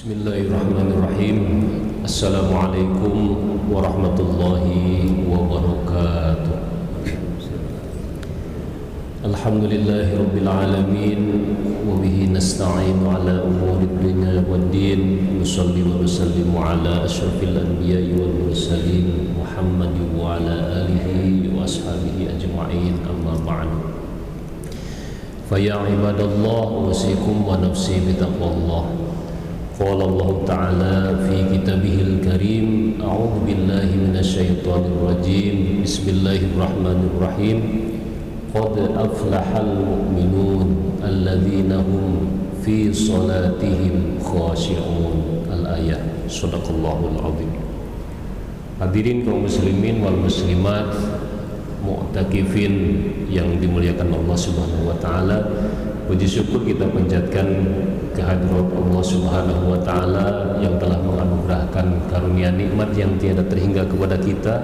Bismillahirrahmanirrahim. Assalamualaikum warahmatullahi wabarakatuh. Alhamdulillahi rabbil alamin, wa bihi nasta'inu ala umurid dunya waddin. Nusalli wa nusallimu ala asyrafil anbiya'i wal mursalin Muhammadin wa ala alihi wa ashabihi ajma'in, amma ba'du. Fa ya ibadallah, usikum wa nafsi bitaqwallah. Qala Allah Ta'ala fi kitabihil karim, a'udzu billahi minasyaitonir rajim. Bismillahirrahmanirrahim. Qad aflahal mu'minun alladzina hum fi salatihim khashi'un. Al-ayah. Shadaqallahul azim. Hadirin kaum muslimin wal muslimat, mu'takifin yang dimuliakan Allah Subhanahu wa taala, puji syukur kita panjatkan kehadirat Allah Subhanahu wa taala yang telah menganugerahkan karunia nikmat yang tiada terhingga kepada kita,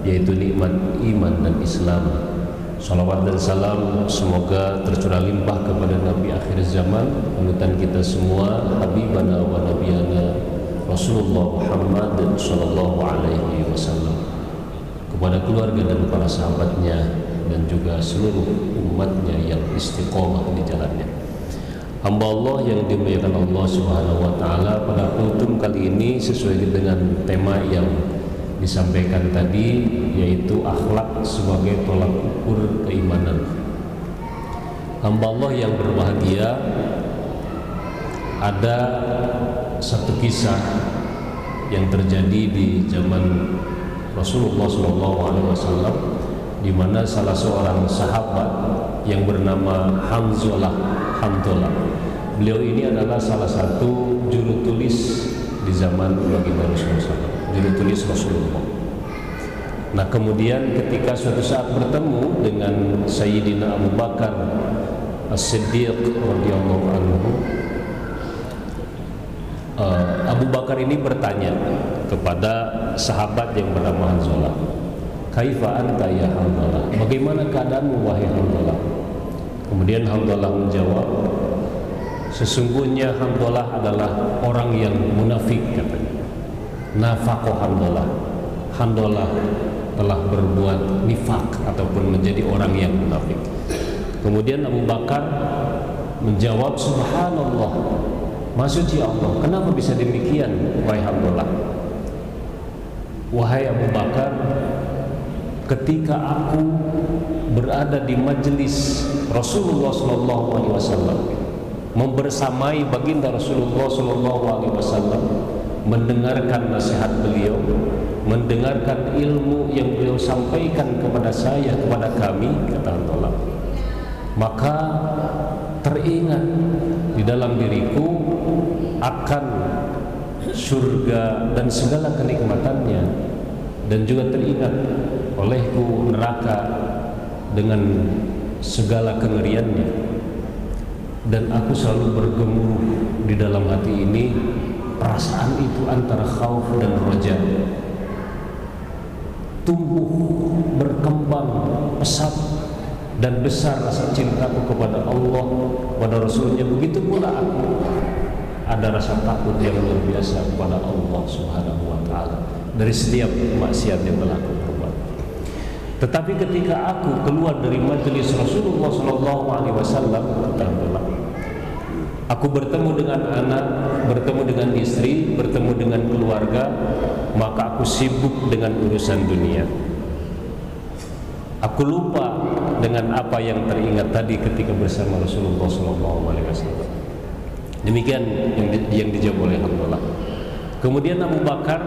yaitu nikmat iman dan Islam. Salawat dan salam semoga tercurah limpah kepada Nabi akhir zaman, panutan kita semua, habibana wa nabiyana Rasulullah Muhammad sallallahu alaihi wasallam, kepada keluarga dan para sahabatnya, dan juga seluruh umatnya yang istiqomah di jalannya. Hamba Allah yang dimuliakan Allah Subhanahu wa taala, pada kultum kali ini sesuai dengan tema yang disampaikan tadi, yaitu akhlak sebagai tolak ukur keimanan. Hamba Allah yang berbahagia, ada satu kisah yang terjadi di zaman Rasulullah SAW, di mana salah seorang sahabat yang bernama Hanzalah, beliau ini adalah salah satu juru tulis di zaman baginda Rasulullah, juru tulis Rasulullah. Nah, kemudian ketika suatu saat bertemu dengan Sayyidina Abu Bakar As-Siddiq radhiyallahu anhu, Abu Bakar ini bertanya kepada sahabat yang bernama Hanzalah, "Kaifa anta ya Hanzalah? Bagaimana keadaanmu wahai Hanzalah?" Kemudian Hanzalah menjawab, "Sesungguhnya Hanzalah adalah orang yang munafik," katanya. Nafaqo Hanzalah. Hanzalah telah berbuat nifak ataupun menjadi orang yang munafik. Kemudian Abu Bakar menjawab, "Subhanallah, maksud ya Allah, kenapa bisa demikian wahai Hanzalah? Wahai Abu Bakar, ketika aku berada di majelis Rasulullah SAW, membersamai baginda Rasulullah SAW, mendengarkan nasihat beliau, mendengarkan ilmu yang beliau sampaikan kepada saya, kepada kami," kata Hanzalah, "maka teringat di dalam diriku akan surga dan segala kenikmatannya, dan juga teringat olehku neraka dengan segala kengeriannya, dan aku selalu bergemuruh di dalam hati ini perasaan itu antara khauf dan roja, tumbuh berkembang pesat dan besar rasa cintaku kepada Allah, kepada Rasulnya. Begitu pula aku ada rasa takut yang luar biasa kepada Allah Subhanahu wa taala dari setiap maksiat yang telah aku perbuat. Tetapi ketika aku keluar dari majelis Rasulullah SAW, aku bertemu dengan anak, bertemu dengan istri, bertemu dengan keluarga, maka aku sibuk dengan urusan dunia. Aku lupa dengan apa yang teringat tadi ketika bersama Rasulullah SAW." Demikian yang dijawab oleh Hanzalah. Kemudian Abu Bakar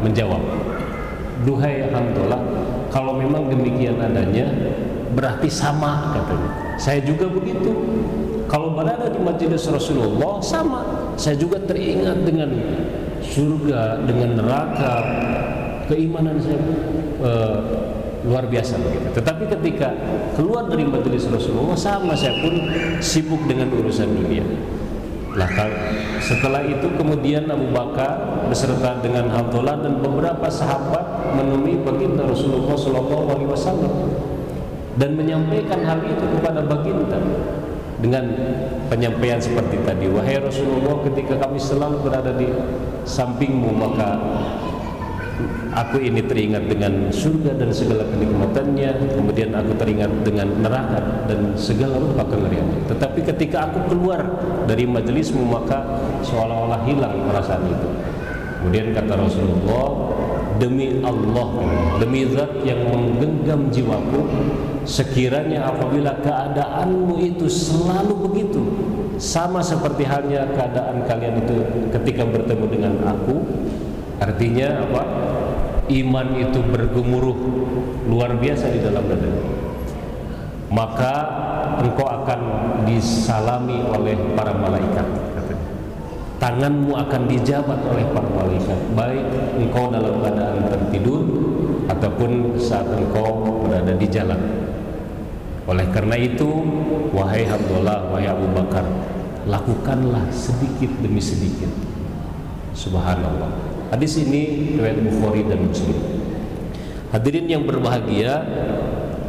menjawab, "Duhai Hanzalah, kalau memang demikian adanya, berarti sama," katanya. "Saya juga begitu. Kalau berada di majelis Rasulullah, sama. Saya juga teringat dengan surga, dengan neraka. Keimanan saya luar biasa begitu. Tetapi ketika keluar dari majelis Rasulullah, sama, saya pun sibuk dengan urusan dunia." Lah, setelah itu kemudian Abu Bakar beserta dengan Hanzalah dan beberapa sahabat menemui baginda Rasulullah SAW dan menyampaikan hal itu kepada baginda. dengan penyampaian seperti tadi, wahai Rasulullah, ketika kami selalu berada di sampingmu, maka aku ini teringat dengan surga dan segala kenikmatannya, kemudian aku teringat dengan neraka dan segala rupa kengeriannya. Tetapi ketika aku keluar dari majelismu, maka seolah-olah hilang perasaan itu. Kemudian kata Rasulullah, demi Allah, demi zat yang menggenggam jiwaku, sekiranya apabila keadaanmu itu selalu begitu, sama seperti halnya keadaan kalian itu ketika bertemu dengan aku, artinya apa? Iman itu bergemuruh luar biasa di dalam dada, maka engkau akan disalami oleh para malaikat, katanya. Tanganmu akan dijabat oleh para malaikat, baik engkau dalam keadaan tertidur ataupun saat engkau berada di jalan. Oleh karena itu, wahai Abdullah, wahai Abu Bakar, lakukanlah sedikit demi sedikit. Subhanallah. Hadis ini riwayat Bukhari dan Muslim. Hadirin yang berbahagia,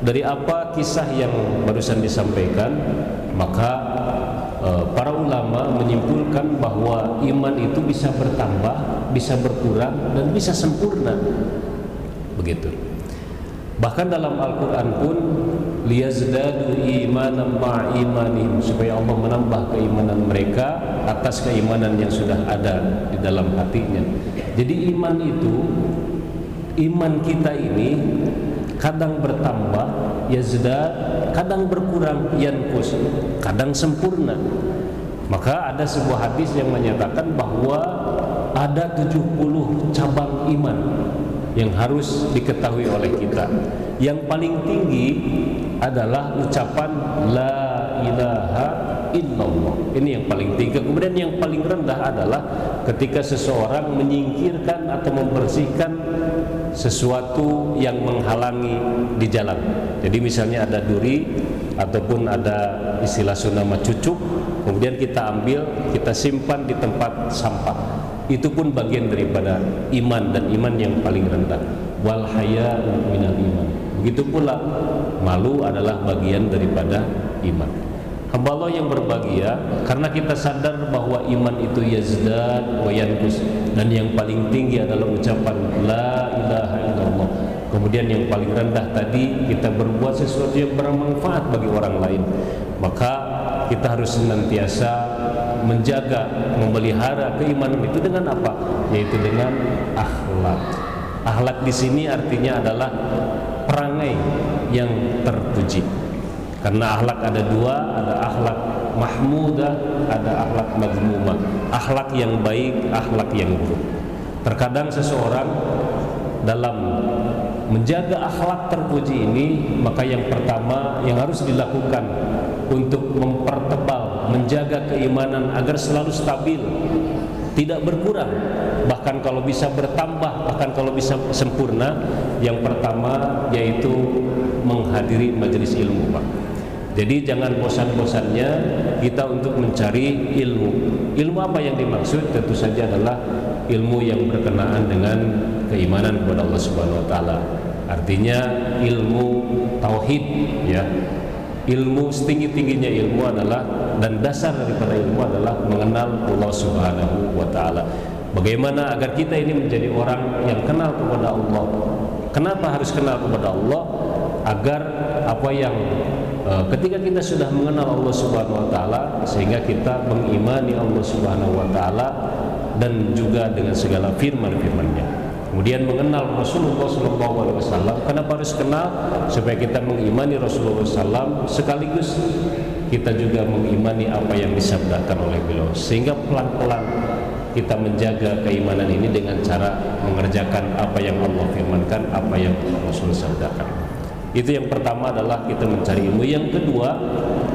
dari apa kisah yang barusan disampaikan, maka para ulama menyimpulkan bahwa iman itu bisa bertambah, bisa berkurang, dan bisa sempurna. Begitu. Bahkan dalam Al-Quran pun, liyazdadu imanan ma'a imanihim, supaya Allah menambah keimanan mereka atas keimanan yang sudah ada di dalam hatinya. Jadi iman itu, iman kita ini kadang bertambah, yazdad, kadang berkurang, yanqus, kadang sempurna. Maka ada sebuah hadis yang menyatakan bahwa ada 70 cabang iman yang harus diketahui oleh kita. Yang paling tinggi adalah ucapan la ilaha illallah. Ini yang paling tinggi. Kemudian yang paling rendah adalah ketika seseorang menyingkirkan atau membersihkan sesuatu yang menghalangi di jalan. Jadi misalnya ada duri ataupun ada istilah Sunda cucuk, kemudian kita ambil, kita simpan di tempat sampah. Itu pun bagian daripada iman, dan iman yang paling rendah. Wal haya'u minal iman. Begitu pula malu adalah bagian daripada iman. Hamba Allah yang berbahagia, karena kita sadar bahwa iman itu yazdad wa yanqus, dan yang paling tinggi adalah ucapan la ilaha illallah. Kemudian yang paling rendah tadi, kita berbuat sesuatu yang bermanfaat bagi orang lain. Maka kita harus senantiasa menjaga, memelihara keimanan itu dengan apa? Yaitu dengan akhlak. Akhlak di sini artinya adalah perangai yang terpuji. Karena akhlak ada dua, ada akhlak mahmudah, ada akhlak mazmumah. Akhlak yang baik, akhlak yang buruk. Terkadang seseorang dalam menjaga akhlak terpuji ini, maka yang pertama yang harus dilakukan untuk mempertebal, menjaga keimanan agar selalu stabil, tidak berkurang, bahkan kalau bisa bertambah, bahkan kalau bisa sempurna. Yang pertama yaitu menghadiri majelis ilmu, Pak. Jadi jangan bosan-bosannya kita untuk mencari ilmu. Ilmu apa yang dimaksud? Tentu saja adalah ilmu yang berkenaan dengan keimanan kepada Allah Subhanahu wa taala. Artinya ilmu tauhid, ya. Ilmu setinggi-tingginya ilmu adalah, dan dasar daripada ilmu adalah mengenal Allah Subhanahu wa taala. Bagaimana agar kita ini menjadi orang yang kenal kepada Allah? Kenapa harus kenal kepada Allah? Agar apa yang ketika kita sudah mengenal Allah Subhanahu wa taala, sehingga kita mengimani Allah Subhanahu wa taala dan juga dengan segala firman-firman-Nya. Kemudian mengenal Rasulullah SAW. Kenapa harus kenal? Supaya kita mengimani Rasulullah SAW, sekaligus kita juga mengimani apa yang disabdakan oleh beliau. Sehingga pelan-pelan kita menjaga keimanan ini dengan cara mengerjakan apa yang Allah firmankan, apa yang Rasul sabdakan. Itu yang pertama, adalah kita mencari ilmu. Yang kedua,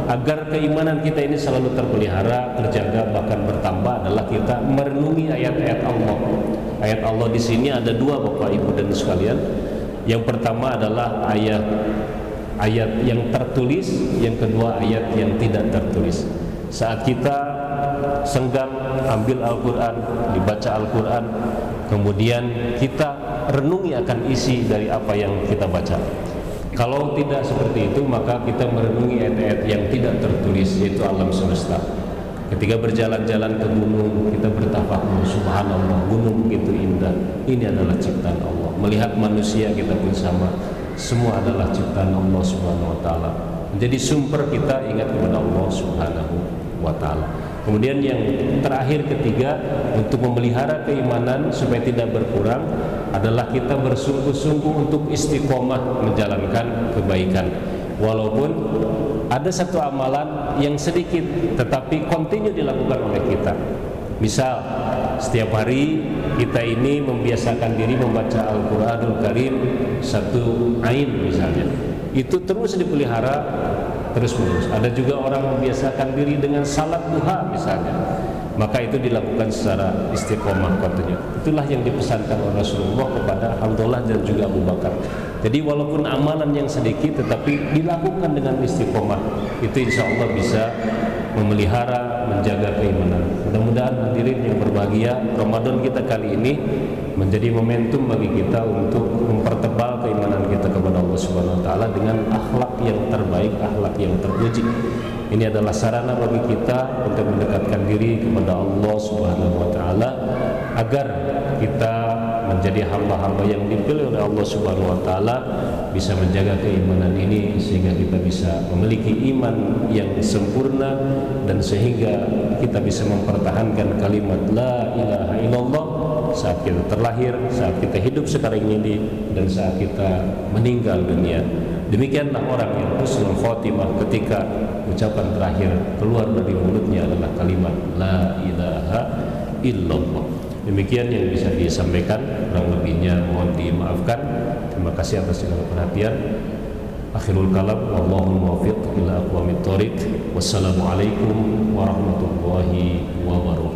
agar keimanan kita ini selalu terpelihara, terjaga, bahkan bertambah, adalah kita merenungi ayat-ayat Allah. Ayat Allah di sini ada dua, Bapak Ibu dan sekalian. Yang pertama adalah ayat yang tertulis, yang kedua ayat yang tidak tertulis. Saat kita senggang ambil Al-Quran, dibaca Al-Quran, kemudian kita renungi akan isi dari apa yang kita baca. Kalau tidak seperti itu, maka kita merenungi ayat-ayat yang tidak tertulis, yaitu alam semesta. Ketika berjalan-jalan ke gunung, kita bertafakur, subhanallah, gunung begitu indah. Ini adalah ciptaan Allah. Melihat manusia, kita pun sama. Semua adalah ciptaan Allah Subhanahu wa taala. Jadi sumber kita ingat kepada Allah Subhanahu wa taala. Kemudian yang terakhir ketiga, untuk memelihara keimanan supaya tidak berkurang adalah kita bersungguh-sungguh untuk istiqomah menjalankan kebaikan. Walaupun ada satu amalan yang sedikit tetapi kontinu dilakukan oleh kita. Misal setiap hari kita ini membiasakan diri membaca Al-Qur'anul Karim satu ain misalnya. Itu terus dipelihara terus-menerus. Ada juga orang membiasakan diri dengan salat duha misalnya, maka itu dilakukan secara istiqomah kontinu. Itulah yang dipesankan oleh Rasulullah kepada Abdullah dan juga Abu Bakar. Jadi walaupun amalan yang sedikit tetapi dilakukan dengan istiqomah, itu insya Allah bisa memelihara, menjaga keimanan. Mudah-mudahan hadirin yang berbahagia, Ramadan kita kali ini menjadi momentum bagi kita untuk mempertebal keimanan kita kepada Allah Subhanahu wa taala dengan akhlak yang terbaik, akhlak yang terpuji. Ini adalah sarana bagi kita untuk mendekatkan diri kepada Allah Subhanahu wa taala agar kita menjadi hamba-hamba yang dipilih oleh Allah Subhanahu wa taala, bisa menjaga keimanan ini sehingga kita bisa memiliki iman yang sempurna dan sehingga kita bisa mempertahankan kalimat la ilaha illallah saat kita terlahir, saat kita hidup sekarang ini, dan saat kita meninggal dunia. Demikianlah orang yang husnul khotimah ketika ucapan terakhir keluar dari mulutnya adalah kalimat la ilaha illallah. Demikian yang bisa disampaikan, kurang lebihnya mohon dimaafkan. Terima kasih atas segala perhatian. Akhirul kalam, wallahu muwaffiq ila aqwamit thoriq. Wassalamualaikum warahmatullahi wabarakatuh.